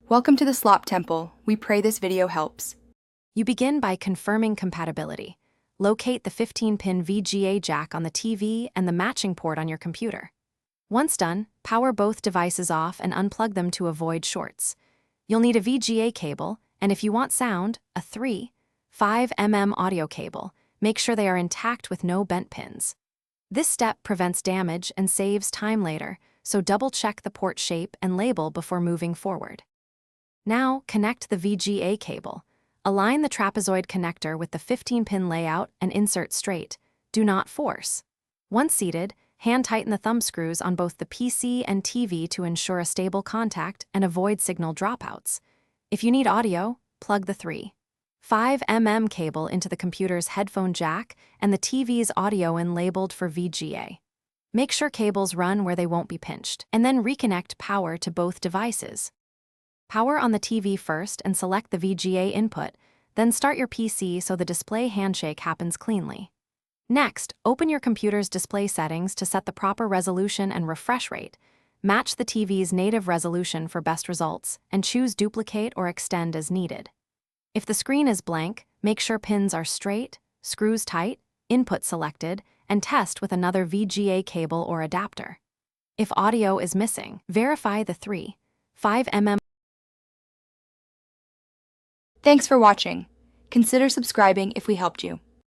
Welcome to the Slop Temple. We pray this video helps. You begin by confirming compatibility. Locate the 15-pin VGA jack on the TV and the matching port on your computer. Once done, power both devices off and unplug them to avoid shorts. You'll need a VGA cable, and if you want sound, a 3.5 audio cable. Make sure they are intact with no bent pins. This step prevents damage and saves time later, so double-check the port shape and label before moving forward. Now, connect the VGA cable. Align the trapezoid connector with the 15-pin layout and insert straight. Do not force. Once seated, hand-tighten the thumb screws on both the PC and TV to ensure a stable contact and avoid signal dropouts. If you need audio, plug the 3.5 cable into the computer's headphone jack and the TV's audio in labeled for VGA. Make sure cables run where they won't be pinched, and then reconnect power to both devices. Power on the TV first and select the VGA input, then start your PC so the display handshake happens cleanly. Next, open your computer's display settings to set the proper resolution and refresh rate. Match the TV's native resolution for best results, and choose duplicate or extend as needed. If the screen is blank, make sure pins are straight, screws tight, input selected, and test with another VGA cable or adapter. If audio is missing, verify the 3.5 Thanks for watching. Consider subscribing if we helped you.